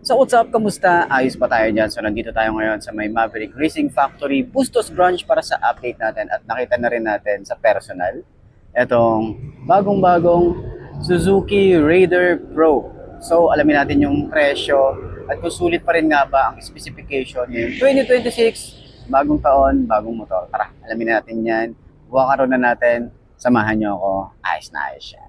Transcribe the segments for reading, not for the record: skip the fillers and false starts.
So what's up? Kamusta? Ayos pa tayo dyan. So nandito tayo ngayon sa may Maverick Racing Factory Bustos Branch para sa update natin at nakita na rin natin sa personal etong bagong-bagong Suzuki Raider Pro. So alamin natin yung presyo at kung sulit pa rin nga ba ang specification ngayong 2026, bagong taon, bagong motor. Tara, alamin natin yan. Buwakaroon na natin. Samahan nyo ako. Ayos na ayos siya.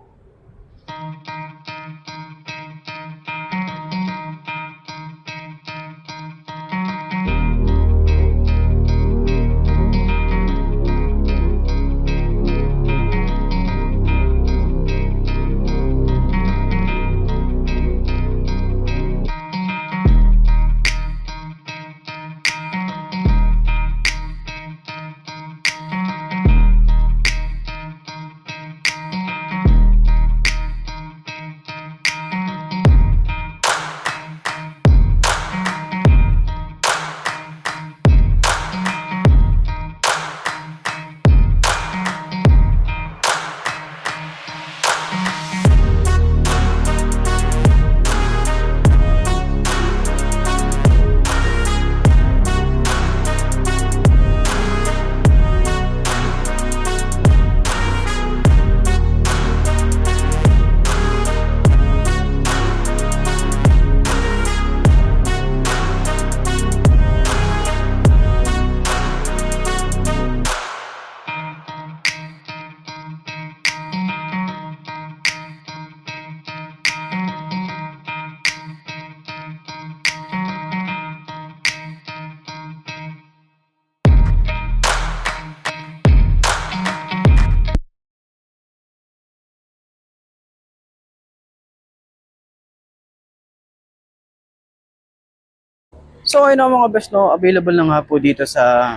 So ayun na mga best, no, available na nga po dito sa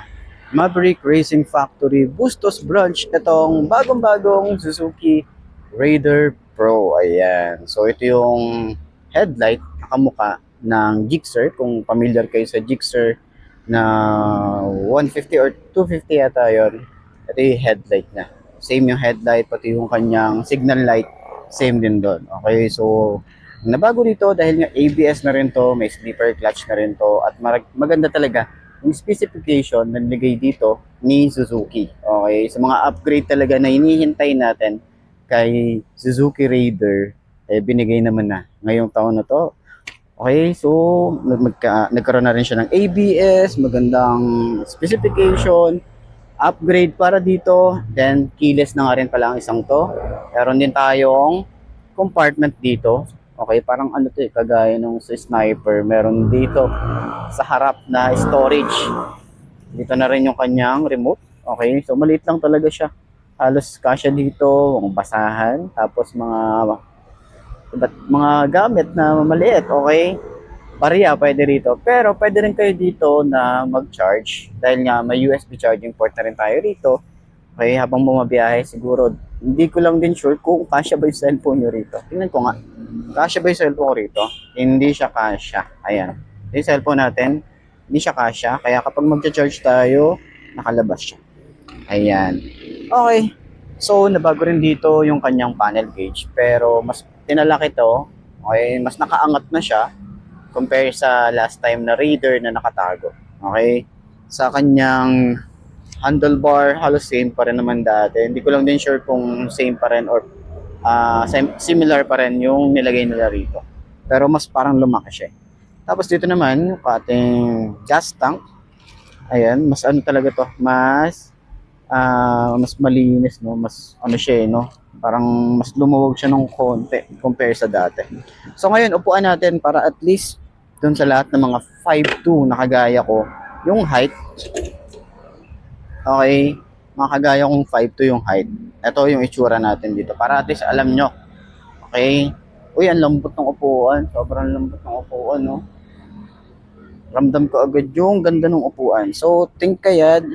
Maverick Racing Factory Bustos Branch itong bagong-bagong Suzuki Raider Pro. Ayan. So ito yung headlight nakamuka ng Gixxer. Kung familiar kayo sa Gixxer na 150 or 250 yata yun. Ito yung headlight niya. Same yung headlight, pati yung kanyang signal light. Same din doon. Okay, so nabago dito dahil nga ABS na rin to, may sleeper clutch na rin to, at maganda talaga yung specification na nilagay dito ni Suzuki. Okay, sa mga upgrade talaga na hinihintay natin kay Suzuki Raider, eh binigay naman na ngayong taon na to. Okay, so nagkaroon na rin siya ng ABS, magandang specification, upgrade para dito, then keyless na nga rin pala ang isang to. Meron din tayong compartment dito. Okay, parang ano to eh, kagaya nung sa Sniper, meron dito sa harap na storage. Dito na rin yung kanyang remote. Okay, so maliit lang talaga siya. Halos kasya dito, ang basahan, tapos mga gamit na maliit, okay? Barya pwede rito. Pero pwede rin kayo dito na mag-charge dahil nga may USB charging port na rin tayo rito. Okay, habang bumabiyahe siguro, hindi ko lang din sure kung kasya ba yung cellphone nyo rito. Tingnan ko nga. Kasya ba yung cellphone ko rito? Hindi siya kasya. Ayan. Yung cellphone natin, hindi siya kasya. Kaya kapag mag-charge tayo, nakalabas siya. Ayan. Okay. So, nabago rin dito yung kanyang panel gauge. Pero mas tinalaki to. Okay. Mas nakaangat na siya compare sa last time na Raider na nakatago. Okay. Sa kanyang handlebar, halos same pa rin naman dati. Hindi ko lang din sure kung same pa rin or similar pa rin yung nilagay nila rito. Pero mas parang lumaki siya. Tapos dito naman, yung ating gas tank. Ayan, mas ano talaga to, mas malinis, no? Mas ano siya, no? Parang mas lumuwag siya ng konti compare sa dati. So ngayon, upuan natin para at least dun sa lahat ng mga 5'2" na kagaya ko, yung height. Okay, mga kagaya kong 5'2" yung height. Ito yung itsura natin dito. Para at least alam nyo. Okay. Uy, ang lambot ng upuan. Sobrang lambot ng upuan, no? Ramdam ko agad yung ganda ng upuan. So, think kayad.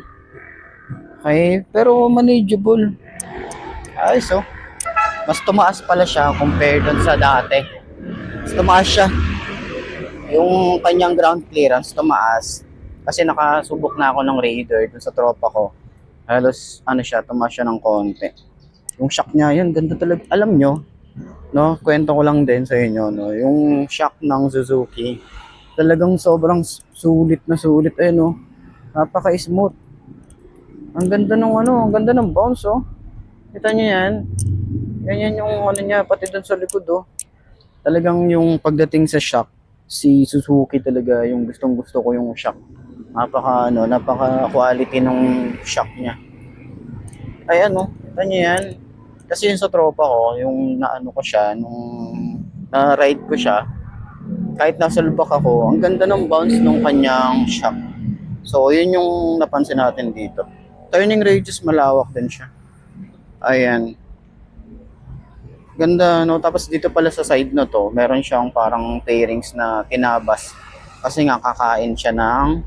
Okay, pero manageable. Ay, so, mas tumaas pala siya compared dun sa dati. Mas tumaas siya. Yung kanyang ground clearance tumaas. Kasi nakasubok na ako ng Raider dun sa tropa ko. Halos ano siya, tumaas siya ng konti. Yung shock niya, yun, ganda talaga. Alam nyo, No, kwento ko lang din sa inyo, no, yung shock ng Suzuki. Talagang sobrang sulit na sulit eh, no. Napaka-smooth. Ang ganda ng ano, ang ganda ng bounce, oh. Kita niyo yan? Ganyan yung ano niya, pati dun sa likod, oh. Talagang yung pagdating sa shock, si Suzuki talaga yung gustong-gusto ko yung shock. Napaka quality ng shock niya. Ay ano, kita niyo yan? Kasi yung sa tropa ko, yung naano ko siya, nung na-ride ko siya, kahit nasa lubak ako, ang ganda ng bounce nung kanyang shock. So, yun yung napansin natin dito. Turning radius, malawak din siya. Ayan. Ganda, no? Tapos dito pala sa side na to, meron siyang parang fairings na tinabas. Kasi nga kakain siya ng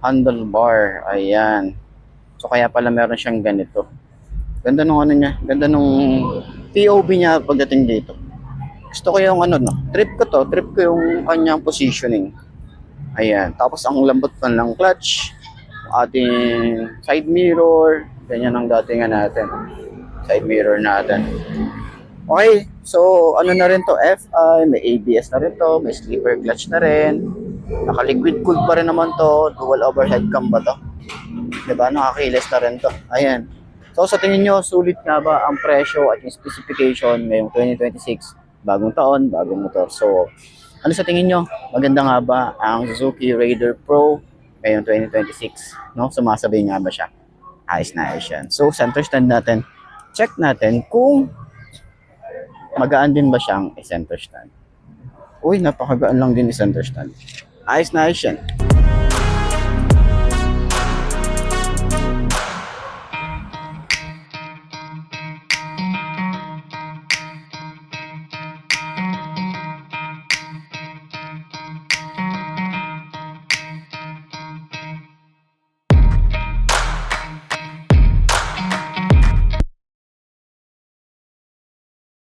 handlebar. Ayan. So, kaya pala meron siyang ganito. Ganda nung ano niya. Ganda nung POV niya pagdating dito. Gusto ko yung ano, no? Trip ko yung kanyang positioning. Ayan. Tapos ang lambot pa ng clutch. Ating side mirror. Ganyan ang datingan natin. Side mirror natin. Okay. So, ano na rin to? FI. May ABS na rin to. May sleeper clutch na rin. Naka-liquid cooled pa rin naman to. Dual overhead cam ba to? Diba? Nakakilis na rin to. Ayan. So, sa tingin nyo, sulit nga ba ang presyo at yung specification ngayong 2026? Bagong taon, bagong motor. So, ano sa tingin nyo? Maganda nga ba ang Suzuki Raider Pro ngayong 2026? No? Sumasabay nga ba siya? Ayos na ayos yan. So, center stand natin. Check natin kung magaan din ba siyang i-center stand. Uy, napakagaan lang din i-center stand. Ayos na ayos yan.